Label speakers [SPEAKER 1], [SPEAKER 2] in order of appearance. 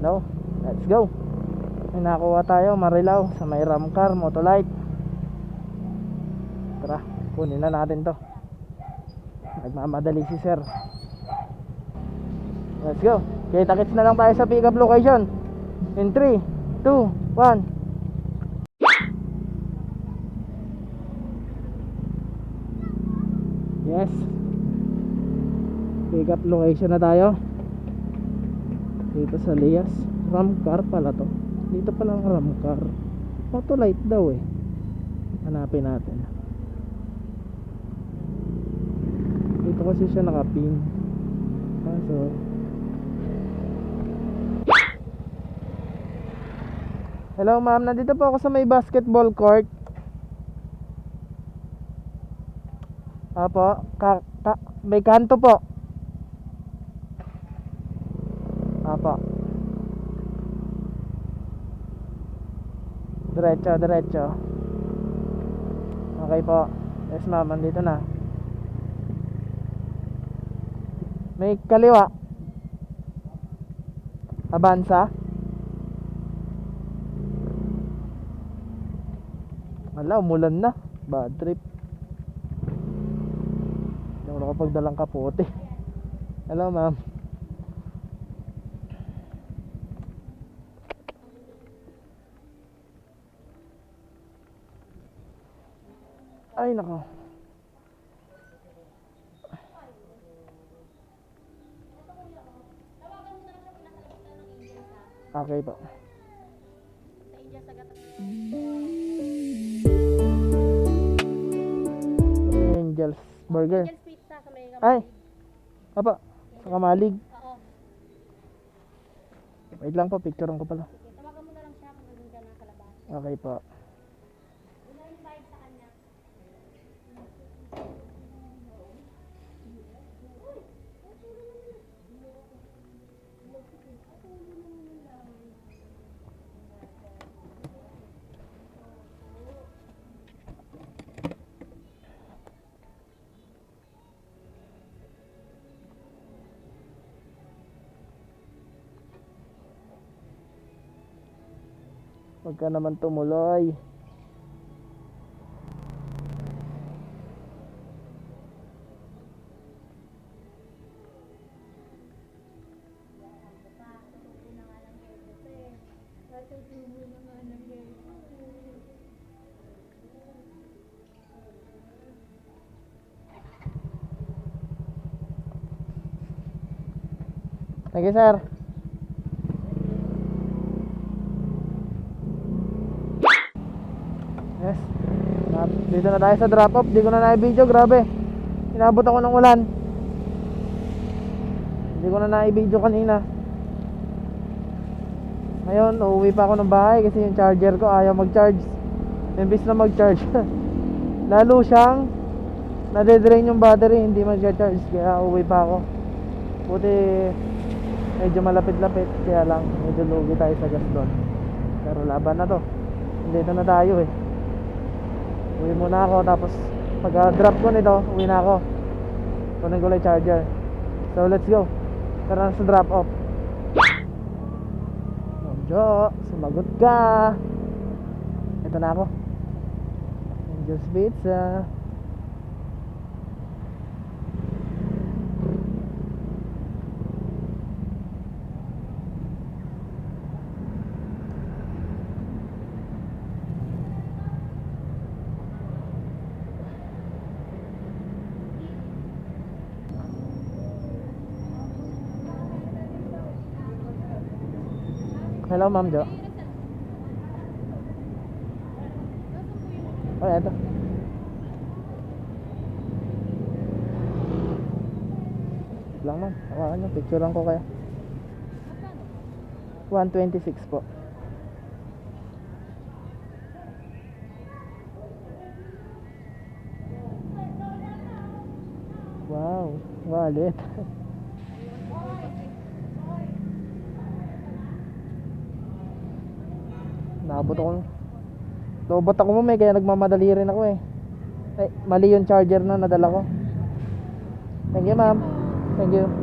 [SPEAKER 1] No, let's go. May nakuha tayo, Marilao, sa may Ramcar Motolite. Tara, kunin na natin to. Nagmamadali si sir. Let's go. Kita-kits na lang tayo sa pick up location. In 3, 2, 1. Yes. Pick up location na tayo. Dito sa Lias. Ramcar pala to. Dito pala ang Ramcar. Motolite daw eh. Hanapin natin. Dito kasi siya nakapin. So hello ma'am, nandito po ako sa may basketball court. Apo, may kanto po. Apo. Diretso. Okay po. Yes ma'am, nandito na. May kaliwa. Avanza. Wala, umulan na. Bad trip. Hindi ako nakapagdalang kapote. Hello ma'am. Ay nako. Okay po. Angel's Burger.
[SPEAKER 2] Angel's Pizza sa may
[SPEAKER 1] Ay,
[SPEAKER 2] Kamalig.
[SPEAKER 1] apa? Sa Kamalig.
[SPEAKER 2] Oo.
[SPEAKER 1] Wait lang po, picturean ko pala.
[SPEAKER 2] Sige, tawagan mo na lang siya kung nandun ka na sa labas.
[SPEAKER 1] Okay po.
[SPEAKER 2] Una yung bayad sa kanya.
[SPEAKER 1] Huwag ka naman tumuloy. Thank you, sir. Yes. Dito na tayo sa drop off. Di ko na na-video, grabe. Inabot ako ng ulan. Hindi ko na na-video kanina. Ngayon, uuwi pa ako ng bahay kasi yung charger ko ayaw mag-charge. Imbis na mag-charge, lalo siyang nade-drain yung battery, hindi mag-charge. Kaya uuwi pa ako. Buti medyo malapit-lapit, kaya lang medyo lugi tayo sa gas doon. Pero laban na to. Dito na tayo eh. Uwi muna ako, tapos pag drop ko nito, uwi na ako. Kunin ko lang yung charger. So let's go. Tara na sa drop off. Jo, sumagot ka. Ito na ako. Angel's Pizza. Hello, Ma'am Jo. Oh, eto. Lang, ma'am. Hawakan nyo. Picturean ko kaya. 126 po. Wow. Wallet. Naabot ako. Lobot ako mo may kaya nagmamadali rin ako eh. Ay, mali yung charger na nadala ko. Thank you ma'am. Thank you.